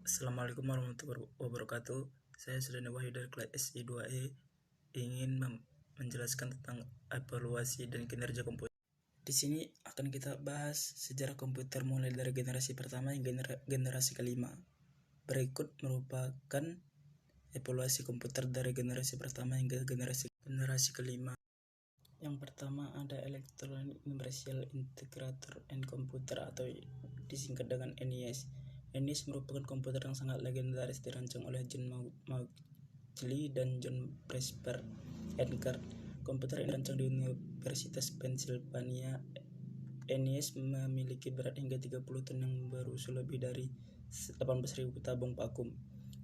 Assalamualaikum warahmatullahi wabarakatuh. Saya Sudani Wahyu dari kelas SI2E ingin menjelaskan tentang evaluasi dan kinerja komputer. Di sini akan kita bahas sejarah komputer mulai dari generasi pertama hingga generasi kelima. Berikut merupakan evaluasi komputer dari generasi pertama hingga generasi kelima. Yang pertama ada Electronic Universal Integrator and Computer atau disingkat dengan NIS. NIS merupakan komputer yang sangat legendaris dirancang oleh John Mauchly dan John Presper Edgar. Komputer ini dirancang di Universitas Pennsylvania. NIS memiliki berat hingga 30 ton yang berusia lebih dari 18.000 tabung vakum.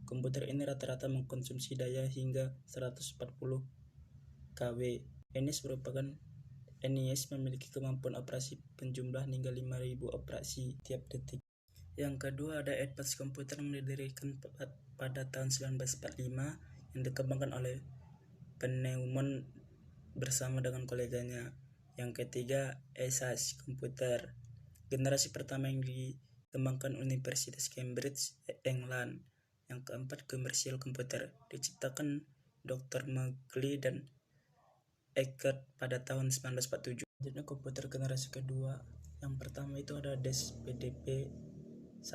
Komputer ini rata-rata mengkonsumsi daya hingga 140 kW. NIS memiliki kemampuan operasi penjumlah hingga 5.000 operasi tiap detik. Yang kedua ada Advanced Computer yang didirikan pada tahun 1945 yang dikembangkan oleh Peneumann bersama dengan koleganya. Yang ketiga ESAS Computer, generasi pertama yang dikembangkan Universitas Cambridge, England. Yang keempat Commercial Computer, diciptakan Dr. Mauchly dan Eckert pada tahun 1947. Jadi komputer generasi kedua, yang pertama itu ada DES PDP-1.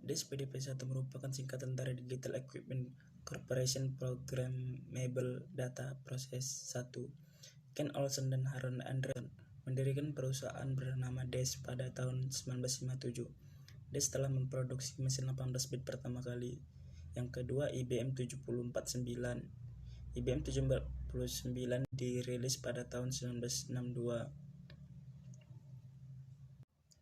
DES PDP-1 merupakan singkatan dari Digital Equipment Corporation Programmable Data Process 1. Ken Olsen dan Harold Anderson mendirikan perusahaan bernama DES pada tahun 1957. DES telah memproduksi mesin 18 bit pertama kali. Yang kedua IBM 749. IBM 749 dirilis pada tahun 1962.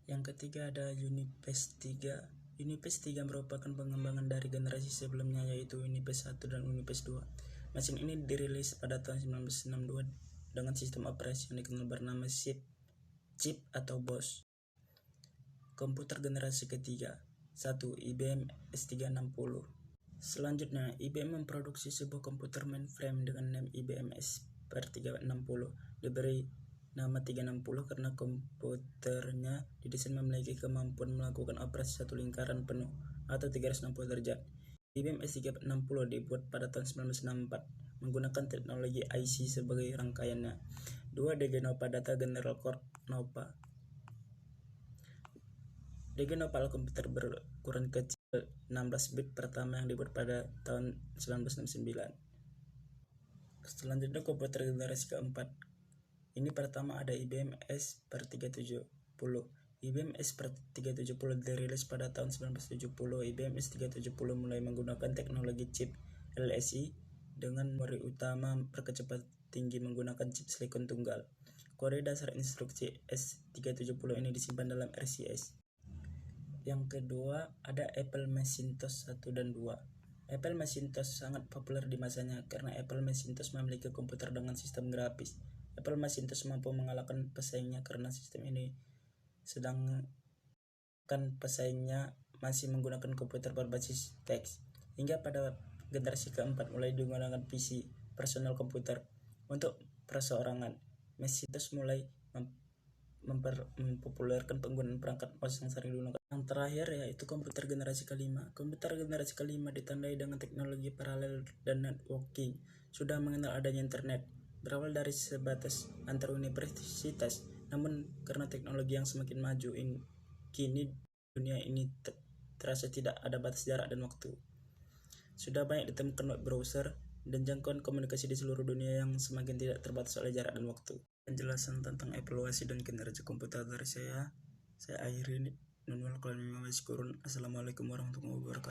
Yang ketiga ada Unipes 3. Unipes 3 merupakan pengembangan dari generasi sebelumnya yaitu Unipes 1 dan Unipes 2. Mesin ini dirilis pada tahun 1962 dengan sistem operasi yang dikenal bernama CIP atau BOS. Komputer generasi ketiga. 1. IBM S360. Selanjutnya, IBM memproduksi sebuah komputer mainframe dengan nama IBM S360. Diberi nama 360 karena komputernya didesain memiliki kemampuan melakukan operasi satu lingkaran penuh atau 360 derajat. IBM S360 dibuat pada tahun 1964 menggunakan teknologi IC sebagai rangkaiannya. 2. DG Nova Data General Corp Nova. DG Nova adalah komputer berukuran kecil 16 bit pertama yang dibuat pada tahun 1969. Selanjutnya komputer generasi keempat. Ini pertama ada IBM S370. IBM S370 dirilis pada tahun 1970. IBM S370 mulai menggunakan teknologi chip LSI dengan memori utama berkecepatan tinggi menggunakan chip silikon tunggal. Kode dasar instruksi S370 ini disimpan dalam RCS. Yang kedua ada Apple Macintosh 1 dan 2. Apple Macintosh sangat populer di masanya karena Apple Macintosh memiliki komputer dengan sistem grafis. Apple Macintosh mampu mengalahkan pesaingnya karena sistem ini, sedangkan pesaingnya masih menggunakan komputer berbasis teks. Hingga pada generasi keempat mulai digunakan PC, personal computer, untuk perseorangan. Macintosh mulai mempopulerkan penggunaan perangkat mouse yang sering digunakan. Yang terakhir yaitu komputer generasi kelima. Komputer generasi kelima ditandai dengan teknologi paralel dan networking. Sudah mengenal adanya internet. Berawal dari sebatas antar universitas, namun karena teknologi yang semakin maju kini dunia ini terasa tidak ada batas jarak dan waktu. Sudah banyak ditemukan web browser dan jangkauan komunikasi di seluruh dunia yang semakin tidak terbatas oleh jarak dan waktu. Penjelasan tentang evaluasi dan kinerja komputer dari saya akhiri. Assalamualaikum warahmatullahi wabarakatuh.